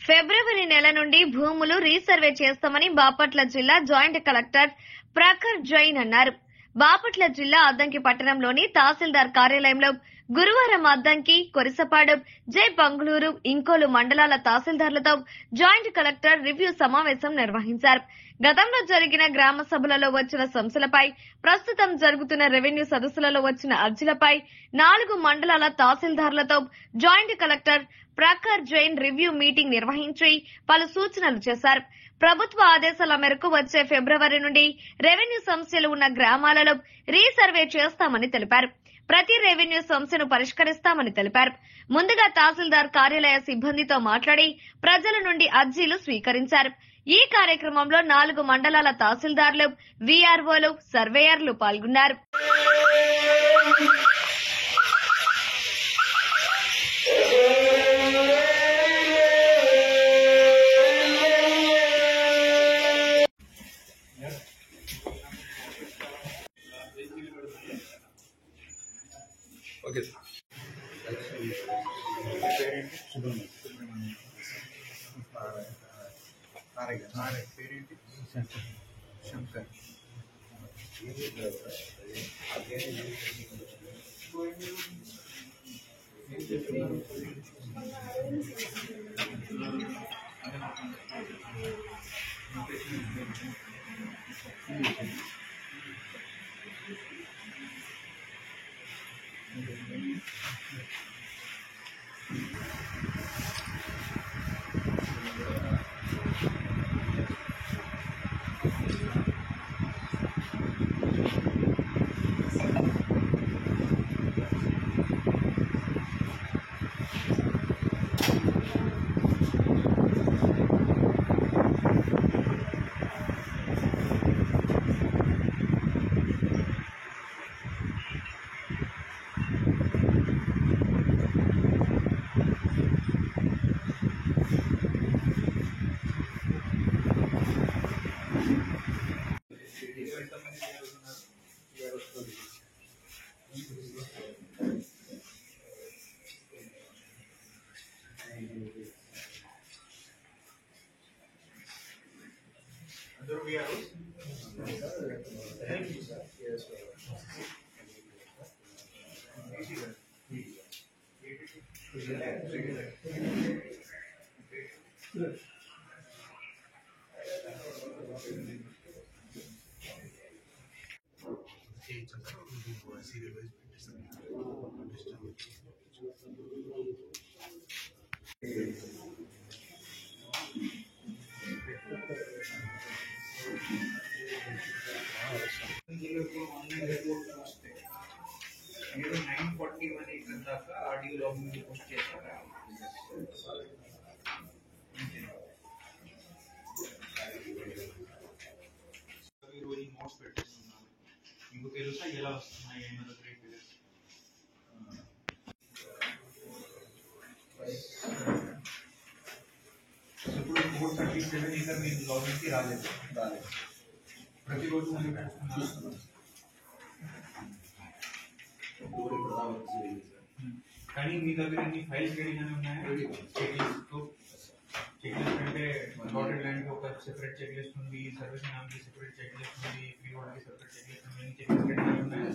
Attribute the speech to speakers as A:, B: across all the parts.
A: ఫిబ్రవరి నెల నుండి భూములు రీసర్వే చేస్తామని బాపట్ల జిల్లా జాయింట్ కలెక్టర్ ప్రఖర్ జైన్ అన్నారు. బాపట్ల జిల్లా అద్దంకి పట్టణంలోని తహసీల్దార్ కార్యాలయంలో గురువారం అద్దంకి, కొరిసపాడు, జై బంగుళూరు, ఇంకోలు మండలాల తహసీల్దార్లతో జాయింట్ కలెక్టర్ రివ్యూ సమావేశం నిర్వహించారు. గతంలో జరిగిన గ్రామ సభలలో వచ్చిన సమస్యలపై, ప్రస్తుతం జరుగుతున్న రెవెన్యూ సదస్సులలో వచ్చిన అర్జీలపై 4 మండలాల తహసీల్దార్లతో joint collector Prakhar Jain review meeting నిర్వహించి పలు సూచనలు చేశారు. ప్రభుత్వ ఆదేశాల మేరకు వచ్చే ఫిబ్రవరి నుండి రెవెన్యూ సమస్యలు ఉన్న గ్రామాలలో రీసర్వే చేస్తామని తెలిపారు. ప్రతి రెవెన్యూ సమస్యను పరిష్కరిస్తామని తెలిపారు. ముందుగా తహసీల్దార్ కార్యాలయ సిబ్బందితో మాట్లాడి ప్రజల నుండి అర్జీలు స్వీకరించారు. ఈ కార్యక్రమంలో 4 మండలాల తహసీల్దార్లు, వీఆర్ఓలు, సర్వేయర్లు పాల్గొన్నారు.
B: ఓకే శంకర్
C: ఆన్లైన్ రిపోర్ట్ చూస్తే మీరు 941 ఇక్కడ దాకా ఆడియో లాగింగ్ పోస్ట్ చేశారా? రోజు నోట్స్ పెట్టేస్తున్నారు. మీకు తెలుసా ఎలా వస్తున్నాయి ఏమైనా గ్రేట్ ఇప్పుడు 437 ఇక్కడ మీరు లాగిన్కి రాలేదు. ప్రతిరోజు చూస్తున్నాను. కానీ మీ దగ్గర ఎన్ని ఫైల్స్ రెడీగానే ఉన్నాయా? చెక్ లిస్ట్ అంటే డాటెడ్ ల్యాండ్ ఒక సెపరేట్ చెక్ లిస్ట్ ఉంది, సర్వీస్ నామ్కి సెపరేట్ చెక్ లిస్ట్ ఉంది, ఫ్రీ హోల్డ్కి సెపరేట్ చెక్ లిస్ట్ ఉంది. చెక్ లిస్ట్ రెడీగా ఉన్నాయా?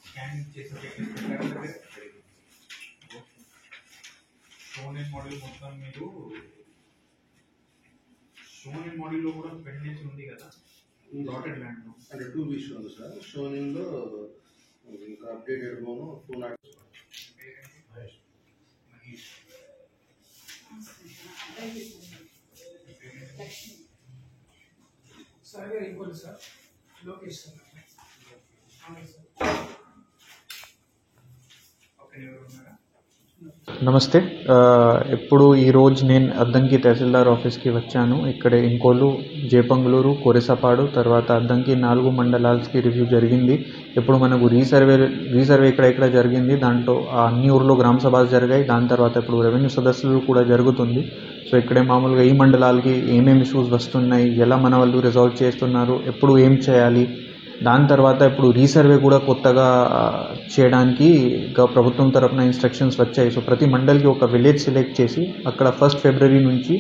C: స్కాన్ చేసే చెక్ లిస్ట్ పెట్టారు. షోన్ మోడల్ మొత్తం మీరు షోన్ మోడల్లో కూడా పెండెన్సీ ఉంది కదా డాటెడ్ ల్యాండ్
B: అంటే 2 వీక్స్ ఉంది సార్. షోనింగ్ లో ఇంకా అప్డేటెడ్ మోనో 2
D: సర్వే ఇంకోటి సార్ లోకేష్ సార్.
C: ఓకే ఎవరు ఉన్నారా?
E: నమస్తే. ఇప్పుడు ఈరోజు నేను అద్దంకి తహసీల్దార్ ఆఫీస్కి వచ్చాను. ఇక్కడ ఇంకోలు, జేపంగుళూరు, కొరిసపాడు, తర్వాత అద్దంకి 4 మండలాలకి రివ్యూ జరిగింది. ఇప్పుడు మనకు రీసర్వే ఇక్కడ జరిగింది. దాంట్లో అన్ని ఊర్లో గ్రామ సభలు జరిగాయి. దాని తర్వాత ఇప్పుడు రెవెన్యూ సదస్సులు కూడా జరుగుతుంది. సో ఇక్కడే మామూలుగా ఈ మండలాలకి ఏమేమి ఇష్యూస్ వస్తున్నాయి, ఎలా మన వాళ్ళు రిజాల్వ్ చేస్తున్నారు, ఎప్పుడు ఏం చేయాలి, దాని తర్వాత ఇప్పుడు రీసర్వే కూడా కొత్తగా చేయడానికి ప్రభుత్వం తరఫున ఇన్స్ట్రక్షన్స్ వచ్చాయి. సో ప్రతి మండల్కి ఒక విలేజ్ సెలెక్ట్ చేసి అక్కడ 1 ఫిబ్రవరి నుంచి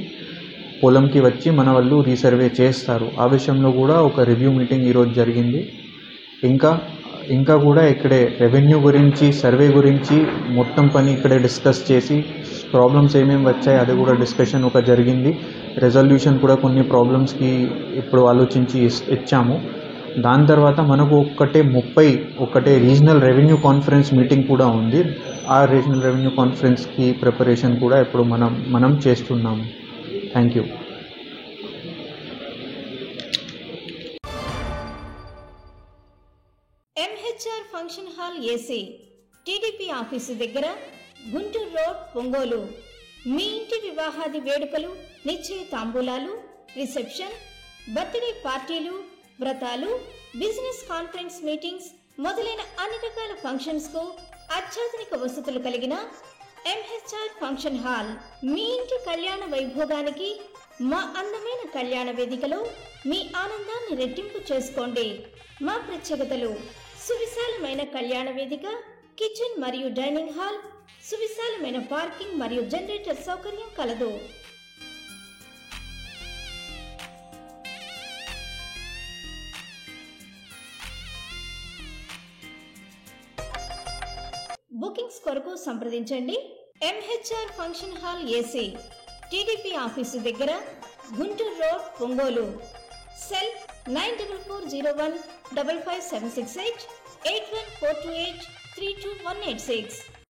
E: పొలంకి వచ్చి మన వాళ్ళు రీసర్వే చేస్తారు. ఆ విషయంలో కూడా ఒక రివ్యూ మీటింగ్ ఈరోజు జరిగింది. ఇంకా కూడా ఇక్కడే రెవెన్యూ గురించి, సర్వే గురించి మొత్తం పని ఇక్కడే డిస్కస్ చేసి ప్రాబ్లమ్స్ ఏమేమి వచ్చాయి అది కూడా డిస్కషన్ ఒక జరిగింది. రెజల్యూషన్ కూడా కొన్ని ప్రాబ్లమ్స్కి ఇప్పుడు ఆలోచించి ఇచ్చాము. దాని తర్వాత మనకు ఒకటే రీజనల్ రెవెన్యూ కాన్ఫరెన్స్ మీటింగ్ కూడా ఉంది. ఆ రీజనల్ రెవెన్యూ కాన్ఫరెన్స్కి ప్రిపరేషన్ కూడా ఇప్పుడు మనం చేస్తున్నాము. Thank you.
F: MHR function hall AC TDP office దగ్గర, గుంటూరు రోడ్, ఒంగోలు. మీ ఇంటి వివాహాది వేడుకలు, నిశ్చయ తాంబూలాలు, రిసెప్షన్, బర్త్డే పార్టీలు, వ్రతాలు, బిజినెస్ కాన్ఫరెన్స్ మీటింగ్స్ మొదలైన అన్ని రకాల ఫంక్షన్స్ కు అత్యాధునిక వసతులు కలిగిన MHR ఫంక్షన్ హాల్ మీ ఇంటి కళ్యాణ వైభోగానికి మా అందమైన కళ్యాణ వేదికలో మీ ఆనందాన్ని రెట్టింపు చేసుకోండి. మా ప్రత్యేకతలు: సువిశాలమైన కళ్యాణ వేదిక, కిచెన్ మరియు డైనింగ్ హాల్, సువిశాలమైన పార్కింగ్ మరియు జనరేటర్ సౌకర్యం కలదు. బుకింగ్స్ కొరకు సంప్రదించండి. MHR function hall AC TDP office దగ్గర, గుంటూరు రోడ్, ఒంగోలు. సెల్ 9440155768 8142832186.